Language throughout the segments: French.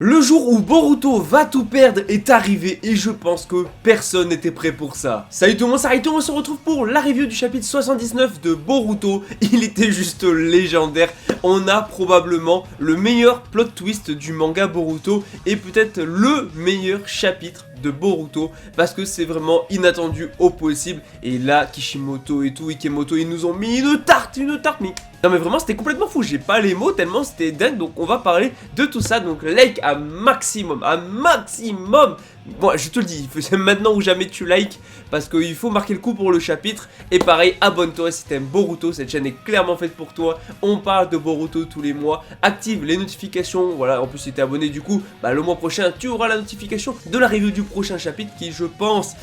Le jour où Boruto va tout perdre est arrivé et je pense que personne n'était prêt pour ça. Salut tout le monde, c'est Raito, on se retrouve pour la review du chapitre 79 de Boruto. Il était juste légendaire, on a probablement le meilleur plot twist du manga Boruto et peut-être le meilleur chapitre de Boruto parce que c'est vraiment inattendu au possible. Et là Kishimoto et tout, Ikemoto, ils nous ont mis une tarte mais... Non mais vraiment c'était complètement fou, j'ai pas les mots tellement c'était dingue. Donc on va parler de tout ça, donc like à maximum. Bon je te le dis, c'est maintenant ou jamais tu likes parce qu'il faut marquer le coup pour le chapitre. Et pareil, abonne-toi si t'aimes Boruto, cette chaîne est clairement faite pour toi. On parle de Boruto tous les mois, active les notifications, voilà. En plus si t'es abonné du coup, bah le mois prochain tu auras la notification de la review du prochain chapitre qui je pense...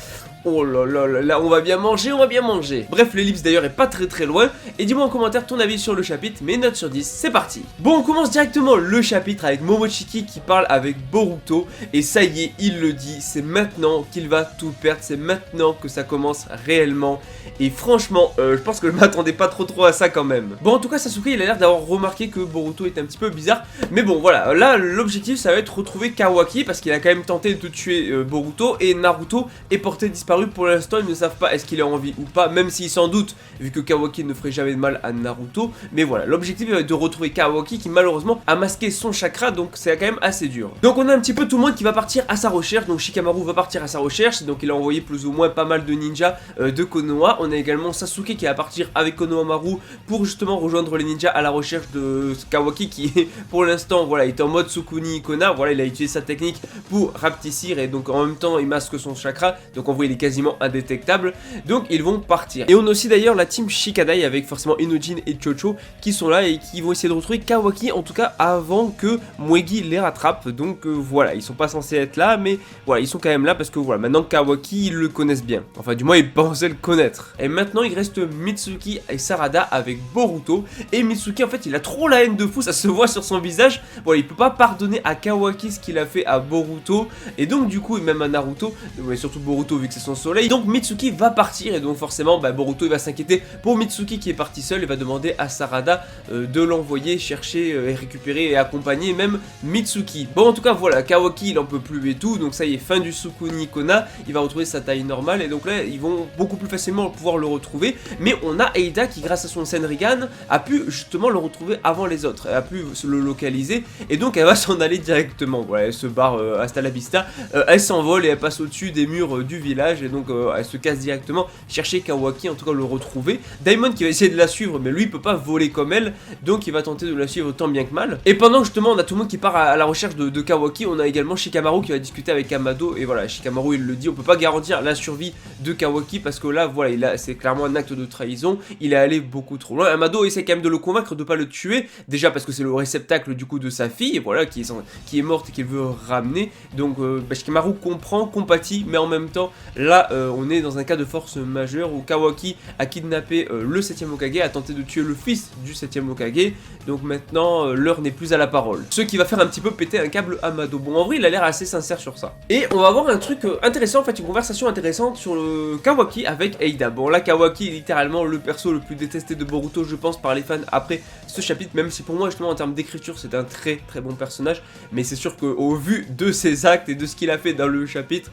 Oh là là là là, on va bien manger. Bref, l'ellipse d'ailleurs est pas très loin. Et dis-moi en commentaire ton avis sur le chapitre, mes notes sur 10, c'est parti. Bon, on commence directement le chapitre avec Momoshiki qui parle avec Boruto. Et ça y est, il le dit, c'est maintenant qu'il va tout perdre, c'est maintenant que ça commence réellement. Et franchement, je pense que je m'attendais pas trop à ça quand même. Bon, en tout cas, Sasuke, il a l'air d'avoir remarqué que Boruto était un petit peu bizarre. Mais bon, voilà, là, l'objectif, ça va être retrouver Kawaki, parce qu'il a quand même tenté de tuer Boruto. Et Naruto est porté disparu. Pour l'instant, ils ne savent pas est-ce qu'il est en vie ou pas, même s'ils s'en doutent, vu que Kawaki ne ferait jamais de mal à Naruto. Mais voilà, l'objectif est de retrouver Kawaki qui malheureusement a masqué son chakra, donc c'est quand même assez dur. Donc on a un petit peu tout le monde qui va partir à sa recherche. Donc Shikamaru va partir à sa recherche, donc il a envoyé plus ou moins pas mal de ninjas de Konoha. On a également Sasuke qui va partir avec Konohamaru pour justement rejoindre les ninjas à la recherche de Kawaki qui est pour l'instant, voilà, il est en mode Sukuni Ikona. Voilà, il a utilisé sa technique pour rapetissir et donc en même temps il masque son chakra, donc on voit il est quasiment indétectable, donc ils vont partir. Et on a aussi d'ailleurs la team Shikadai avec forcément Inojin et Chocho qui sont là et qui vont essayer de retrouver Kawaki, en tout cas avant que Muegi les rattrape. Donc voilà, ils sont pas censés être là, mais voilà, ils sont quand même là parce que voilà, maintenant Kawaki ils le connaissent bien, enfin du moins ils pensaient le connaître. Et maintenant il reste Mitsuki et Sarada avec Boruto, et Mitsuki en fait il a trop la haine de fou, ça se voit sur son visage. Voilà, il peut pas pardonner à Kawaki ce qu'il a fait à Boruto, et donc du coup, et même à Naruto, mais surtout Boruto vu que c'est son soleil. Donc Mitsuki va partir et donc forcément Boruto il va s'inquiéter pour Mitsuki qui est parti seul et va demander à Sarada de l'envoyer chercher et récupérer et accompagner même Mitsuki. Bon en tout cas voilà, Kawaki il en peut plus et tout, donc ça y est, fin du Sukuni Kona, il va retrouver sa taille normale et donc là ils vont beaucoup plus facilement pouvoir le retrouver. Mais on a Eida qui grâce à son Senrigan a pu justement le retrouver avant les autres, elle a pu le localiser et donc elle va s'en aller directement. Voilà, elle se barre hasta la vista, elle s'envole et elle passe au-dessus des murs du village. Et donc elle se casse directement chercher Kawaki, en tout cas le retrouver. Daimon qui va essayer de la suivre, mais lui il peut pas voler comme elle, donc il va tenter de la suivre tant bien que mal. Et pendant justement on a tout le monde qui part à la recherche de Kawaki, on a également Shikamaru qui va discuter avec Amado. Et voilà, Shikamaru il le dit, on peut pas garantir la survie de Kawaki parce que là voilà, c'est clairement un acte de trahison, il est allé beaucoup trop loin. Amado essaie quand même de le convaincre de pas le tuer, déjà parce que c'est le réceptacle du coup de sa fille, voilà, qui est morte et qu'il veut ramener. Donc Shikamaru comprend, compatit, mais en même temps là on est dans un cas de force majeure où Kawaki a kidnappé le 7ème Hokage, a tenté de tuer le fils du 7ème Hokage. Donc maintenant l'heure n'est plus à la parole, ce qui va faire un petit peu péter un câble Amado. Bon en vrai il a l'air assez sincère sur ça. Et on va avoir un truc intéressant, en fait une conversation intéressante sur le Kawaki avec Eida. Bon là Kawaki est littéralement le perso le plus détesté de Boruto je pense par les fans après ce chapitre, même si pour moi justement en termes d'écriture c'est un très bon personnage. Mais c'est sûr qu'au vu de ses actes et de ce qu'il a fait dans le chapitre,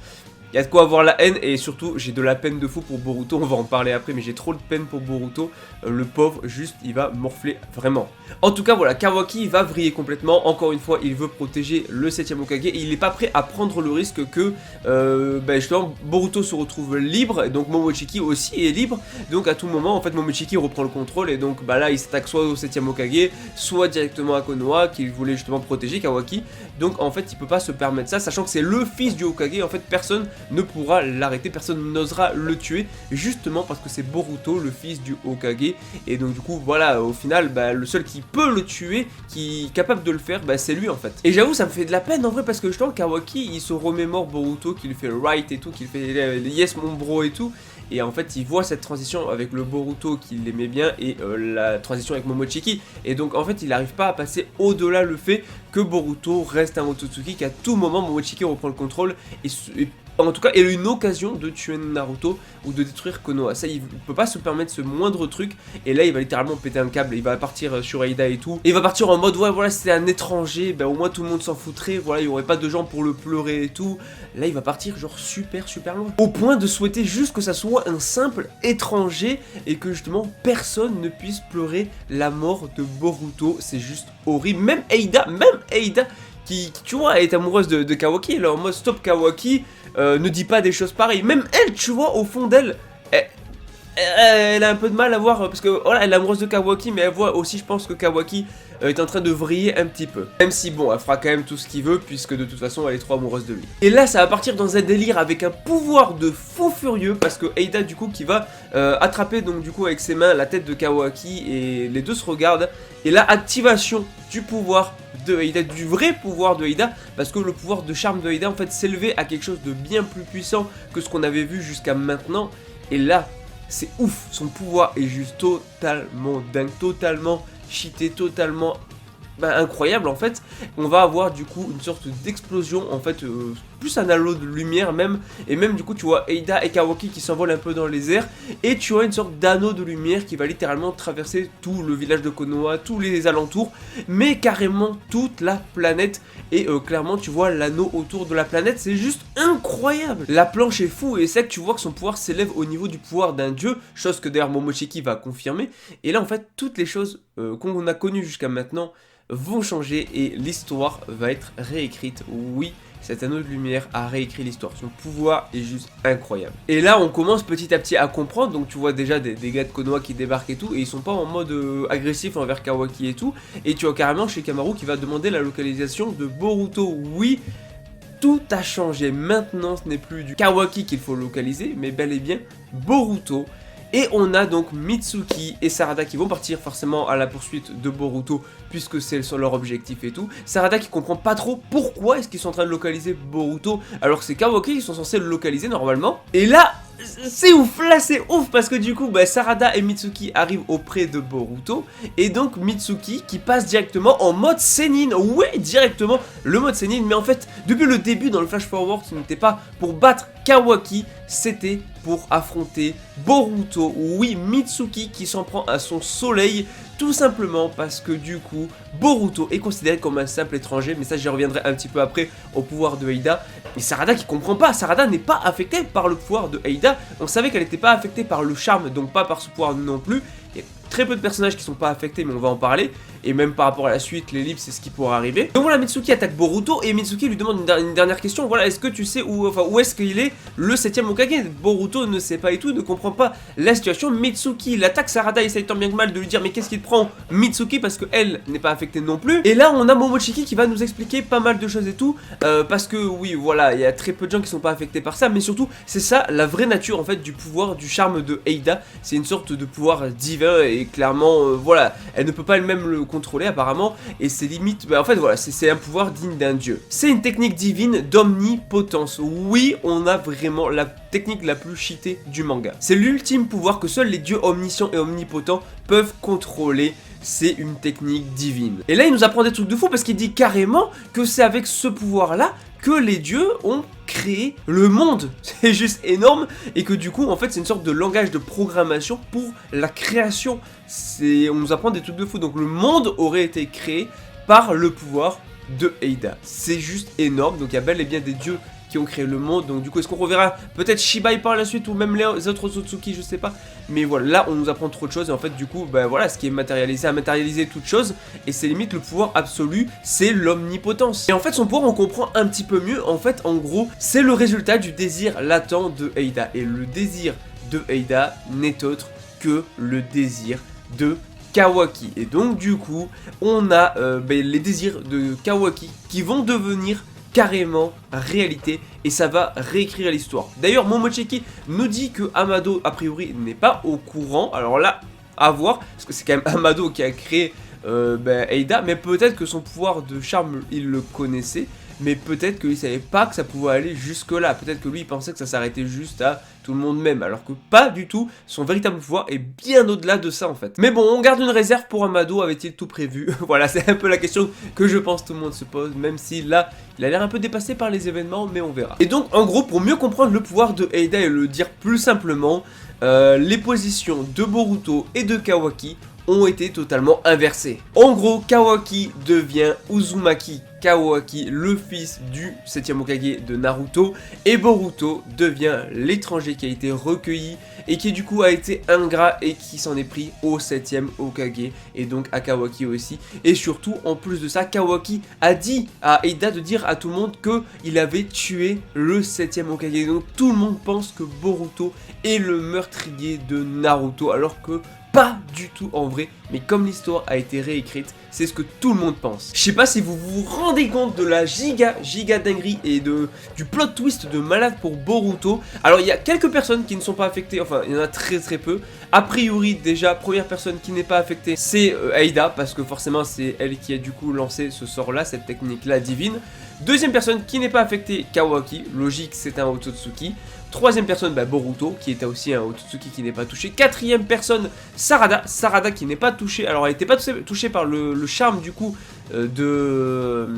il y a de quoi avoir la haine. Et surtout j'ai de la peine de fou pour Boruto, on va en parler après, mais j'ai trop de peine pour Boruto, le pauvre juste il va morfler vraiment. En tout cas voilà, Kawaki va vriller complètement, encore une fois il veut protéger le 7ème Hokage et il n'est pas prêt à prendre le risque que justement Boruto se retrouve libre, et donc Momoshiki aussi est libre, donc à tout moment en fait Momoshiki reprend le contrôle et donc là il s'attaque soit au 7ème Hokage, soit directement à Konoha qui voulait justement protéger Kawaki. Donc en fait il peut pas se permettre ça, sachant que c'est le fils du Hokage, en fait personne ne pourra l'arrêter, personne n'osera le tuer, justement parce que c'est Boruto, le fils du Hokage. Et donc du coup voilà, au final le seul qui peut le tuer, qui est capable de le faire, c'est lui en fait. Et j'avoue ça me fait de la peine en vrai, parce que justement Kawaki il se remémore Boruto, qui lui fait le right et tout, qui lui fait yes mon bro et tout. et en fait il voit cette transition avec le Boruto qu'il aimait bien et la transition avec Momoshiki, et donc en fait il n'arrive pas à passer au-delà le fait que Boruto reste un Motosuki, qu'à tout moment Momoshiki reprend le contrôle et en tout cas, il a une occasion de tuer Naruto ou de détruire Konoha. Ça, il peut pas se permettre ce moindre truc. Et là, il va littéralement péter un câble. Il va partir sur Eida et tout. Et il va partir en mode, ouais, voilà, c'était un étranger. Ben, au moins, tout le monde s'en foutrait. Voilà, il y aurait pas de gens pour le pleurer et tout. Là, il va partir, genre, super loin. Au point de souhaiter juste que ça soit un simple étranger et que justement, personne ne puisse pleurer la mort de Boruto. C'est juste horrible. Même Eida, qui tu vois, est amoureuse de Kawaki. Elle est en mode, stop Kawaki. Ne dit pas des choses pareilles. Même elle, tu vois, au fond d'elle, elle a un peu de mal à voir, parce que voilà, elle est amoureuse de Kawaki, mais elle voit aussi, je pense, que Kawaki est en train de vriller un petit peu. Même si, bon, elle fera quand même tout ce qu'il veut, puisque de toute façon, elle est trop amoureuse de lui. Et là, ça va partir dans un délire avec un pouvoir de fou furieux, parce que Eida, du coup, qui va attraper, donc, du coup, avec ses mains, la tête de Kawaki, et les deux se regardent. Et là, activation du pouvoir de Eida, du vrai pouvoir de Eida, parce que le pouvoir de charme de Eida, en fait, s'élevait à quelque chose de bien plus puissant que ce qu'on avait vu jusqu'à maintenant. Et là, c'est ouf, son pouvoir est juste totalement dingue, totalement cheaté, totalement incroyable en fait. On va avoir du coup une sorte d'explosion en fait, plus un halo de lumière même, et même du coup tu vois Eida et Kawaki qui s'envolent un peu dans les airs, et tu as une sorte d'anneau de lumière qui va littéralement traverser tout le village de Konoha, tous les alentours, mais carrément toute la planète, et clairement tu vois l'anneau autour de la planète, c'est juste incroyable. La planche est fou, et c'est que tu vois que son pouvoir s'élève au niveau du pouvoir d'un dieu, chose que d'ailleurs Momoshiki va confirmer, et là en fait toutes les choses qu'on a connues jusqu'à maintenant vont changer et l'histoire va être réécrite. Oui, cet anneau de lumière a réécrit l'histoire, son pouvoir est juste incroyable. Et là on commence petit à petit à comprendre, donc tu vois déjà des gars de Konoha qui débarquent et tout, et ils sont pas en mode agressif envers Kawaki et tout, et tu vois carrément Shikamaru qui va demander la localisation de Boruto. Oui, tout a changé, maintenant ce n'est plus du Kawaki qu'il faut localiser, mais bel et bien Boruto. Et on a donc Mitsuki et Sarada qui vont partir forcément à la poursuite de Boruto, puisque c'est leur objectif et tout. Sarada qui comprend pas trop pourquoi est-ce qu'ils sont en train de localiser Boruto, alors que c'est Kawaki qui sont censés le localiser normalement. Et là, c'est ouf, parce que du coup, Sarada et Mitsuki arrivent auprès de Boruto, et donc Mitsuki qui passe directement en mode Sennin. Ouais, directement le mode Sennin, mais en fait, depuis le début dans le flash forward, ce n'était pas pour battre Kawaki, c'était pour affronter Boruto. Oui, Mitsuki qui s'en prend à son soleil, tout simplement parce que du coup, Boruto est considéré comme un simple étranger, mais ça j'y reviendrai un petit peu après au pouvoir de Eida. Et Sarada qui comprend pas, Sarada n'est pas affectée par le pouvoir de Eida, on savait qu'elle n'était pas affectée par le charme, donc pas par ce pouvoir non plus. Il y a très peu de personnages qui sont pas affectés, mais on va en parler. Et même par rapport à la suite, l'ellipse, c'est ce qui pourra arriver. Donc voilà, Mitsuki attaque Boruto, et Mitsuki lui demande une dernière question. Voilà, est-ce que tu sais où est-ce qu'il est le 7ème Hokage? Boruto ne sait pas et tout, ne comprend pas la situation. Mitsuki l'attaque, Sarada essaye tant bien que mal de lui dire mais qu'est-ce qui te prend Mitsuki, parce que elle n'est pas affectée non plus. Et là on a Momoshiki qui va nous expliquer pas mal de choses et tout, parce que oui voilà, il y a très peu de gens qui sont pas affectés par ça, mais surtout c'est ça la vraie nature en fait du pouvoir du charme de Eida. C'est une sorte de pouvoir divin, et clairement voilà, elle ne peut pas elle-même le contrôler apparemment, et c'est limite, en fait voilà, c'est un pouvoir digne d'un dieu. C'est une technique divine d'omnipotence. Oui, on a vraiment la technique la plus cheatée du manga. C'est l'ultime pouvoir que seuls les dieux omniscients et omnipotents peuvent contrôler. C'est une technique divine. Et là il nous apprend des trucs de fou, parce qu'il dit carrément que c'est avec ce pouvoir là que les dieux ont créé le monde. C'est juste énorme, et que du coup en fait c'est une sorte de langage de programmation pour la création. On nous apprend des trucs de fou, donc le monde aurait été créé par le pouvoir de Eida. C'est juste énorme, donc il y a bel et bien des dieux qui ont créé le monde, donc du coup est-ce qu'on reverra peut-être Shibai par la suite, ou même les autres Otsutsuki, je sais pas, mais voilà, là on nous apprend trop de choses, et en fait du coup, voilà, ce qui est matérialisé a matérialisé toute chose, et c'est limite le pouvoir absolu, c'est l'omnipotence. Et en fait son pouvoir on comprend un petit peu mieux, en fait en gros, c'est le résultat du désir latent de Eida, et le désir de Eida n'est autre que le désir de Kawaki. Et donc du coup, on a les désirs de Kawaki qui vont devenir carrément réalité, et ça va réécrire l'histoire. D'ailleurs Momoshiki nous dit que Amado a priori n'est pas au courant, alors là à voir, parce que c'est quand même Amado qui a créé Eida, mais peut-être que son pouvoir de charme il le connaissait, mais peut-être qu'il savait pas que ça pouvait aller jusque là, peut-être que lui il pensait que ça s'arrêtait juste à tout le monde même, alors que pas du tout, son véritable pouvoir est bien au-delà de ça en fait. Mais bon, on garde une réserve pour Amado, avait-il tout prévu? Voilà, c'est un peu la question que je pense tout le monde se pose, même si là, il a l'air un peu dépassé par les événements, mais on verra. Et donc, en gros, pour mieux comprendre le pouvoir de Eida et le dire plus simplement, les positions de Boruto et de Kawaki ont été totalement inversées. En gros, Kawaki devient Uzumaki Kawaki, le fils du 7ème Hokage de Naruto, et Boruto devient l'étranger qui a été recueilli et qui du coup a été ingrat et qui s'en est pris au 7ème Hokage et donc à Kawaki aussi. Et surtout, en plus de ça, Kawaki a dit à Eida de dire à tout le monde qu'il avait tué le 7ème Hokage. Donc tout le monde pense que Boruto est le meurtrier de Naruto, alors que pas du tout en vrai, mais comme l'histoire a été réécrite, c'est ce que tout le monde pense. Je sais pas si vous vous rendez compte de la giga dinguerie et du plot twist de malade pour Boruto. Alors il y a quelques personnes qui ne sont pas affectées, enfin il y en a très peu. A priori déjà, première personne qui n'est pas affectée, c'est Eida, parce que forcément c'est elle qui a du coup lancé ce sort là, cette technique là divine. Deuxième personne qui n'est pas affectée, Kawaki, logique c'est un Otsutsuki. Troisième personne, Boruto, qui était aussi un Otsutsuki qui n'est pas touché. Quatrième personne, Sarada qui n'est pas touchée. Alors elle n'était pas touchée par le charme du coup de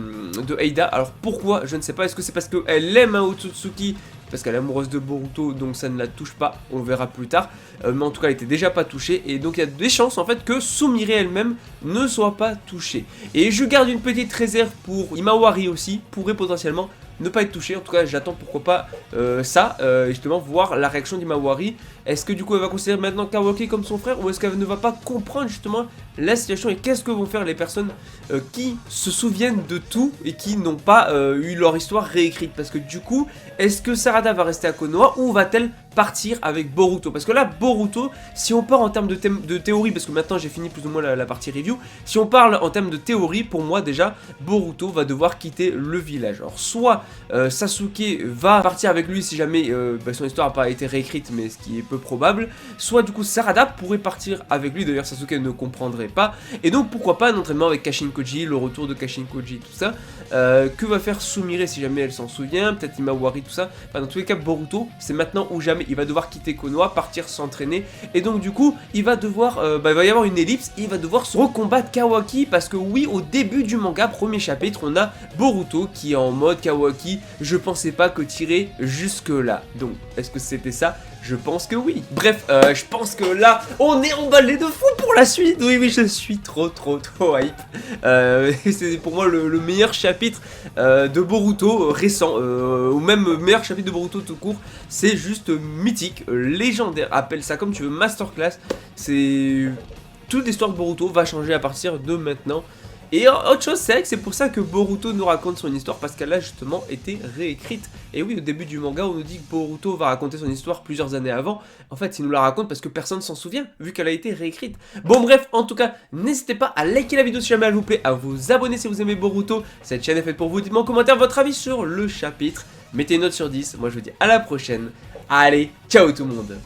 Eida. Alors pourquoi? Je ne sais pas. Est-ce que c'est parce qu'elle aime un Otsutsuki, parce qu'elle est amoureuse de Boruto, donc ça ne la touche pas, on verra plus tard. Mais en tout cas, elle était déjà pas touchée, et donc il y a des chances en fait que Sumire elle-même ne soit pas touchée. Et je garde une petite réserve pour Himawari aussi, pourrait potentiellement ne pas être touché. En tout cas, j'attends pourquoi pas justement voir la réaction d'Himawari. Est-ce que du coup elle va considérer maintenant Kawaki comme son frère, ou est-ce qu'elle ne va pas comprendre justement la situation, et qu'est-ce que vont faire les personnes qui se souviennent de tout et qui n'ont pas eu leur histoire réécrite? Parce que du coup, est-ce que Sarada va rester à Konoha ou va-t-elle partir avec Boruto? Parce que là, Boruto, si on part en termes de théorie, parce que maintenant j'ai fini plus ou moins la partie review, si on parle en termes de théorie, pour moi déjà, Boruto va devoir quitter le village. Alors soit Sasuke va partir avec lui si jamais son histoire n'a pas été réécrite, mais ce qui est peu probable, soit du coup Sarada pourrait partir avec lui, d'ailleurs Sasuke ne comprendrait pas, et donc pourquoi pas un entraînement avec Kashin Koji, le retour de Kashin Koji, tout ça. Que va faire Sumire si jamais elle s'en souvient, peut-être Himawari, tout ça. Enfin, dans tous les cas, Boruto, c'est maintenant ou jamais. Il va devoir quitter Konoha, partir s'entraîner, et donc du coup, il va devoir, il va y avoir une ellipse, il va devoir se recombattre Kawaki, parce que oui, au début du manga, premier chapitre, on a Boruto qui est en mode Kawaki, je pensais pas que tirer jusque là. Donc, est-ce que c'était ça? Je pense que oui. Bref, je pense que là, on est emballé de fou pour la suite. Oui, je suis trop hype. C'est pour moi le meilleur chapitre de Boruto récent, ou même meilleur chapitre de Boruto tout court. C'est juste mythique, légendaire, appelle ça comme tu veux, masterclass. C'est... toute l'histoire de Boruto va changer à partir de maintenant. Et autre chose, c'est vrai que c'est pour ça que Boruto nous raconte son histoire, parce qu'elle a justement été réécrite. Et oui, au début du manga, on nous dit que Boruto va raconter son histoire plusieurs années avant. En fait, il nous la raconte parce que personne s'en souvient, vu qu'elle a été réécrite. Bon bref, en tout cas, n'hésitez pas à liker la vidéo si jamais elle vous plaît, à vous abonner si vous aimez Boruto. Cette chaîne est faite pour vous, dites-moi en commentaire votre avis sur le chapitre. Mettez une note sur 10, moi je vous dis à la prochaine. Allez, ciao tout le monde.